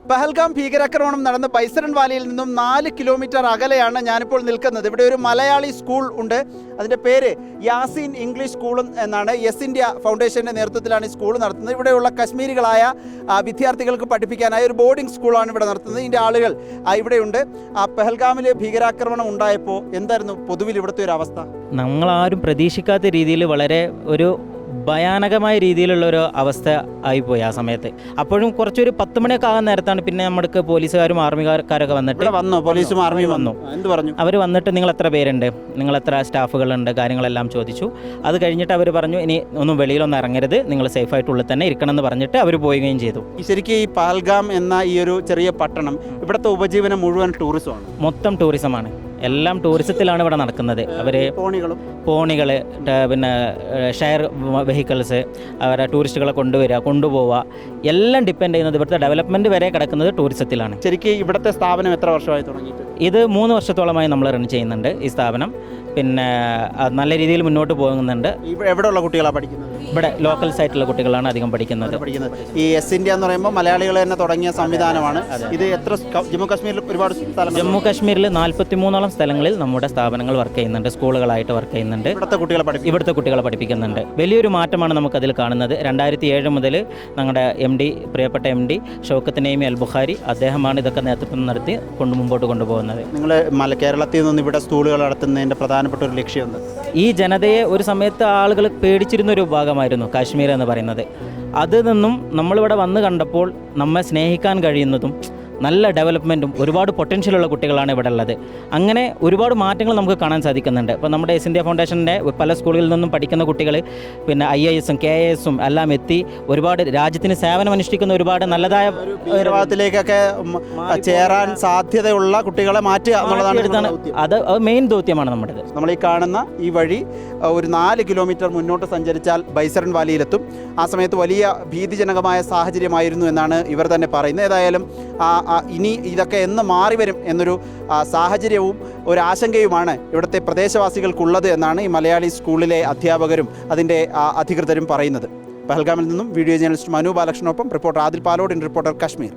പഹൽഗാം ഭീകരാക്രമണം നടന്ന ബൈസരൺ വാലിയിൽ നിന്നും 4 കിലോമീറ്റർ അകലെയാണ് ഞാനിപ്പോൾ നിൽക്കുന്നത്. ഇവിടെ ഒരു മലയാളി സ്കൂൾ ഉണ്ട്. അതിൻ്റെ പേര് യാസീൻ ഇംഗ്ലീഷ് സ്കൂൾ എന്നാണ്. യെസ് ഇന്ത്യ ഫൗണ്ടേഷൻ്റെ നേതൃത്വത്തിലാണ് ഈ സ്കൂൾ നടത്തുന്നത്. ഇവിടെയുള്ള കശ്മീരികളായ വിദ്യാർത്ഥികൾക്ക് പഠിപ്പിക്കാനായി ഒരു ബോർഡിംഗ് സ്കൂളാണ് ഇവിടെ നടത്തുന്നത്. ഇതിൻ്റെ ആളുകൾ ഇവിടെയുണ്ട്. പഹൽഗാമിൽ ഭീകരാക്രമണം ഉണ്ടായപ്പോൾ എന്തായിരുന്നു പൊതുവിൽ ഇവിടുത്തെ ഒരു അവസ്ഥ? നമ്മളാരും പ്രതീക്ഷിക്കാത്ത രീതിയിൽ വളരെ ഒരു ഭയാനകമായ രീതിയിലുള്ള ഒരു അവസ്ഥ ആയിപ്പോയി ആ സമയത്ത്. അപ്പോഴും കുറച്ചൊരു 10 മണിയൊക്കെ ആകാൻ നേരത്താണ് പിന്നെ നമ്മുടെ പോലീസുകാരും ആർമിക്കാരൊക്കെ വന്നിട്ട് പോലീസും ആർമിയും വന്നു. എന്ത് പറഞ്ഞു? അവർ വന്നിട്ട് നിങ്ങൾ എത്ര പേരുണ്ട്, നിങ്ങൾ എത്ര സ്റ്റാഫുകളുണ്ട്, കാര്യങ്ങളെല്ലാം ചോദിച്ചു. അത് കഴിഞ്ഞിട്ട് അവർ പറഞ്ഞു ഇനി ഒന്നും വെളിയിലൊന്നും ഇറങ്ങരുത്, നിങ്ങൾ സേഫായിട്ടുള്ളിൽ തന്നെ ഇരിക്കണം എന്ന് പറഞ്ഞിട്ട് അവർ പോവുകയും ചെയ്തു. ശരിക്കും ഈ പഹൽഗാം എന്ന ഈ ഒരു ചെറിയ പട്ടണം ഇവിടുത്തെ ഉപജീവനം മുഴുവൻ ടൂറിസമാണ്, മൊത്തം ടൂറിസമാണ്. എല്ലാം ടൂറിസത്തിലാണ് ഇവിടെ നടക്കുന്നത്. അവർ പോണികൾ, പിന്നെ ഷെയർ വെഹിക്കിൾസ്, അവരെ ടൂറിസ്റ്റുകളെ കൊണ്ടുപോവുക, എല്ലാം ഡിപ്പെൻഡ് ചെയ്യുന്നത് ഇവിടുത്തെ ഡെവലപ്മെൻറ്റ് വരെ കിടക്കുന്നത് ടൂറിസത്തിലാണ്. ശരിക്കും ഇവിടുത്തെ സ്ഥാപനം എത്ര വർഷമായി തുടങ്ങിയിട്ട്? ഇത് 3 വർഷത്തോളമായി നമ്മൾ റൺ ചെയ്യുന്നുണ്ട് ഈ സ്ഥാപനം. പിന്നെ നല്ല രീതിയിൽ മുന്നോട്ട് പോകുന്നുണ്ട്. എവിടെയുള്ള കുട്ടികളാണ് പഠിക്കുന്നത്? ഇവിടെ ലോക്കൽ സൈറ്റിലുള്ള കുട്ടികളാണ് അധികം പഠിക്കുന്നത്. ഈ യെസ് ഇന്ത്യ എന്ന് പറയുമ്പോൾ മലയാളികൾ തന്നെ തുടങ്ങിയ സംവിധാനമാണ്. ഇത് എത്ര ജമ്മു കാശ്മീരിൽ ഒരുപാട് സ്ഥലം? ജമ്മു കാശ്മീരിൽ 43ഓളം സ്ഥലങ്ങളിൽ നമ്മുടെ സ്ഥാപനങ്ങൾ വർക്ക് ചെയ്യുന്നുണ്ട്, സ്കൂളുകളായിട്ട് വർക്ക് ചെയ്യുന്നുണ്ട്. ഇവിടുത്തെ കുട്ടികളെ പഠിപ്പിക്കുന്നുണ്ട്. വലിയൊരു മാറ്റമാണ് നമുക്കതിൽ കാണുന്നത്. 2007 മുതൽ ഞങ്ങളുടെ പ്രിയപ്പെട്ട എം ഡി ഷൗക്കത്ത് നഈം അൽ ബുഖാരി, അദ്ദേഹമാണ് ഇതൊക്കെ നേതൃത്വം നടത്തി മുമ്പോട്ട് കൊണ്ടുപോകുന്നത്. നിങ്ങൾ കേരളത്തിൽ നിന്ന് ഇവിടെ സ്കൂളുകൾ നടത്തുന്നതിൻ്റെ പ്രധാനപ്പെട്ട ഒരു ലക്ഷ്യം എന്താ? ഈ ജനതയെ ഒരു സമയത്ത് ആളുകൾ പേടിച്ചിരുന്ന ഒരു ഭാഗമായിരുന്നു കാശ്മീർ എന്ന് പറയുന്നത്. അതിൽ നിന്നും നമ്മളിവിടെ വന്ന് കണ്ടപ്പോൾ നമ്മെ സ്നേഹിക്കാൻ കഴിയുന്നതും നല്ല ഡെവലപ്മെൻറ്റും ഒരുപാട് പൊട്ടൻഷ്യലുള്ള കുട്ടികളാണ് ഇവിടെ ഉള്ളത്. അങ്ങനെ ഒരുപാട് മാറ്റങ്ങൾ നമുക്ക് കാണാൻ സാധിക്കുന്നുണ്ട്. ഇപ്പോൾ നമ്മുടെ യെസ് ഇന്ത്യ ഫൗണ്ടേഷൻ്റെ പല സ്കൂളുകളിൽ നിന്നും പഠിക്കുന്ന കുട്ടികൾ പിന്നെ IAS-ഉം KIS-ഉം എല്ലാം എത്തി ഒരുപാട് രാജ്യത്തിന് സേവനം അനുഷ്ഠിക്കുന്ന ഒരുപാട് നല്ലതായ വിഭാഗത്തിലേക്കൊക്കെ ചേരാൻ സാധ്യതയുള്ള കുട്ടികളെ മാറ്റുക എന്നുള്ളതാണ്. അത് മെയിൻ ദൗത്യമാണ് നമ്മുടേത്. നമ്മൾ ഈ കാണുന്ന ഈ വഴി ഒരു 4 കിലോമീറ്റർ മുന്നോട്ട് സഞ്ചരിച്ചാൽ ബൈസരൺ വാലിയിലെത്തും. ആ സമയത്ത് വലിയ ഭീതിജനകമായ സാഹചര്യമായിരുന്നു എന്നാണ് ഇവർ തന്നെ പറയുന്നത്. ഏതായാലും ഇനി ഇതൊക്കെ എന്ന് മാറി വരും എന്നൊരു സാഹചര്യവും ഒരു ആശങ്കയുമാണ് ഇവിടുത്തെ പ്രദേശവാസികൾക്കുള്ളത് എന്നാണ് ഈ മലയാളി സ്കൂളിലെ അധ്യാപകരും അതിൻ്റെ അധികൃതരും പറയുന്നത്. പഹൽഗാമിൽ നിന്നും വീഡിയോ ജേർണലിസ്റ്റ് മനു ബാലകൃഷ്ണനൊപ്പം റിപ്പോർട്ടർ ആദിൽ പാലോട്, റിപ്പോർട്ടർ കശ്മീർ.